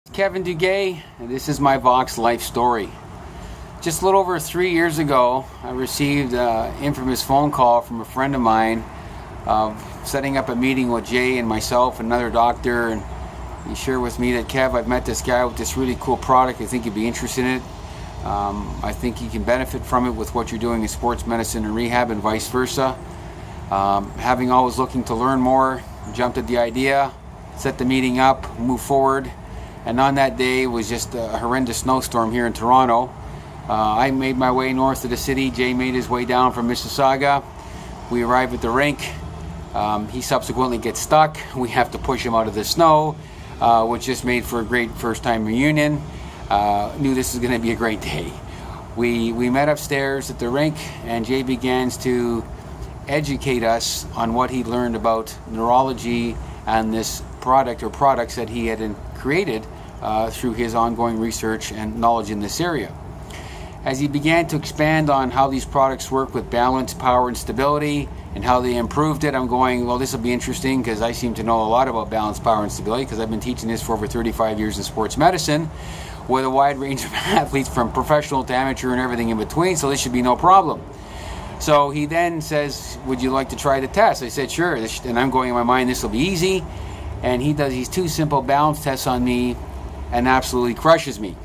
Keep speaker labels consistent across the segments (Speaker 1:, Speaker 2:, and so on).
Speaker 1: Kevin Duguay, and this is my Voxxlife story. Just a little over 3 years ago, I received an infamous phone call from a friend of mine of setting up a meeting with Jay and myself and another doctor, and he shared with me that, Kev, I've met this guy with this really cool product. I think you'd be interested in it. I think you can benefit from it with what you're doing in sports medicine and rehab and vice versa. Having always looking to learn more, jumped at the idea, set the meeting up, move forward. And on that day was just a horrendous snowstorm here in Toronto. I made my way north of the city. Jay made his way down from Mississauga. We arrive at the rink. He subsequently gets stuck. We have to push him out of the snow, which just made for a great first-time reunion. Knew this was going to be a great day. We met upstairs at the rink, and Jay begins to educate us on what he learned about neurology and this product or products that he had created through his ongoing research and knowledge in this area. As he began to expand on how these products work with balance, power, and stability, and how they improved it, I'm going, well, this will be interesting because I seem to know a lot about balance, power, and stability because I've been teaching this for over 35 years in sports medicine with a wide range of athletes from professional to amateur and everything in between, so this should be no problem. So he then says, would you like to try the test? I said, sure. And I'm going in my mind, this will be easy. And he does these 2 simple balance tests on me and absolutely crushes me.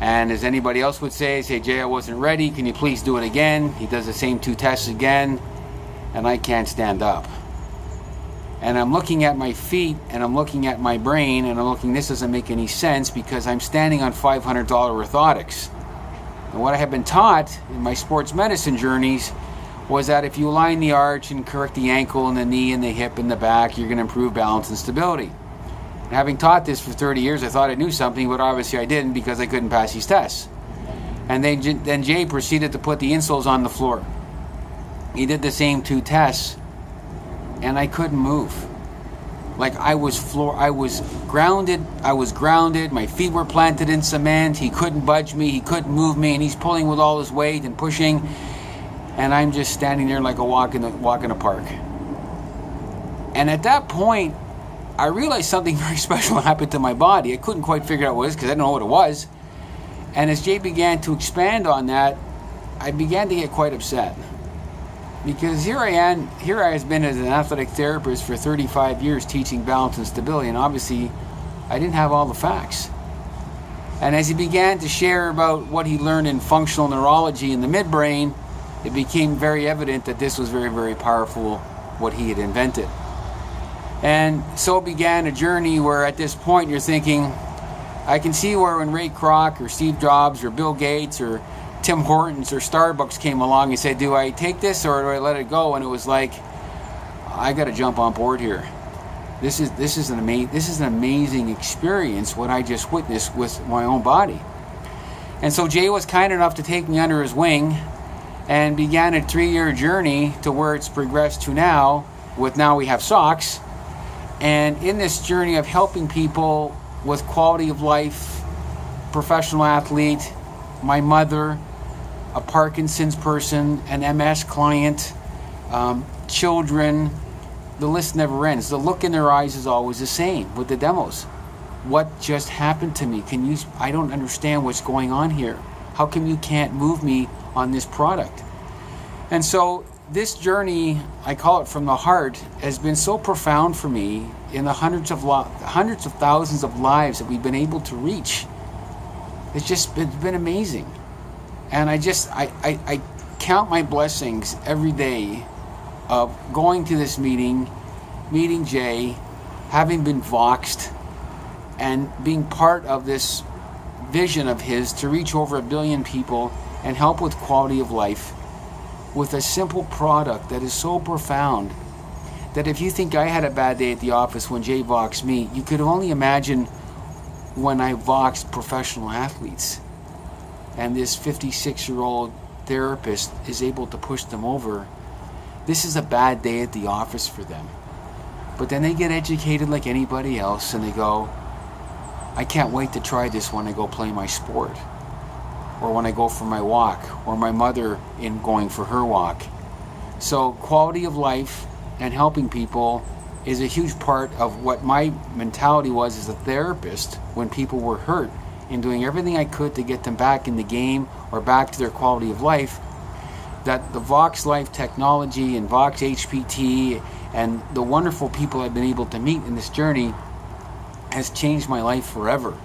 Speaker 1: And as anybody else would say, Jay, I wasn't ready. Can you please do it again? He does the same 2 tests again, and I can't stand up. And I'm looking at my feet, and I'm looking at my brain, and I'm looking, this doesn't make any sense because I'm standing on $500 orthotics. And what I have been taught in my sports medicine journeys was that if you align the arch and correct the ankle and the knee and the hip and the back, you're going to improve balance and stability. And having taught this for 30 years, I thought I knew something, but obviously I didn't because I couldn't pass these tests. And then Jay proceeded to put the insoles on the floor. He did the same 2 tests, and I couldn't move. Like I was grounded, my feet were planted in cement, he couldn't budge me, he couldn't move me, and he's pulling with all his weight and pushing, and I'm just standing there like a walk in a park. And at that point, I realized something very special happened to my body. I couldn't quite figure out what it was because I didn't know what it was. And as Jay began to expand on that, I began to get quite upset. Because here I have been as an athletic therapist for 35 years teaching balance and stability, and obviously I didn't have all the facts. And as he began to share about what he learned in functional neurology in the midbrain, it became very evident that this was very, very powerful, what he had invented. And so began a journey where at this point you're thinking, I can see where when Ray Kroc or Steve Jobs or Bill Gates or Tim Hortons or Starbucks came along and said, do I take this or do I let it go? And it was like, I got to jump on board here. This is an amazing experience, what I just witnessed with my own body. And so Jay was kind enough to take me under his wing and began a 3-year journey to where it's progressed to now we have socks. And in this journey of helping people with quality of life, professional athlete, my mother, a Parkinson's person, an MS client, children, the list never ends. The look in their eyes is always the same with the demos. What just happened to me? I don't understand what's going on here. How come you can't move me on this product? And so this journey, I call it from the heart, has been so profound for me in the hundreds of thousands of lives that we've been able to reach. It's been amazing. And I count my blessings every day of going to this meeting, meeting Jay, having been voxed, and being part of this vision of his to reach over 1 billion people and help with quality of life with a simple product that is so profound that if you think I had a bad day at the office when Jay voxed me, you could only imagine when I voxed professional athletes. And this 56-year-old therapist is able to push them over. This is a bad day at the office for them. But then they get educated like anybody else and they go, I can't wait to try this when I go play my sport, or when I go for my walk, or my mother in going for her walk. So quality of life and helping people is a huge part of what my mentality was as a therapist when people were hurt, in doing everything I could to get them back in the game or back to their quality of life. That the Voxxlife technology and Vox HPT and the wonderful people I've been able to meet in this journey has changed my life forever.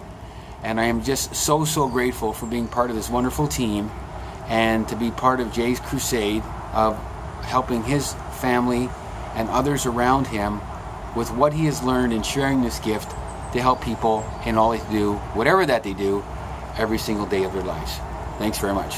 Speaker 1: And I am just so grateful for being part of this wonderful team and to be part of Jay's crusade of helping his family and others around him with what he has learned and sharing this gift to help people in all they do, whatever that they do, every single day of their lives. Thanks very much.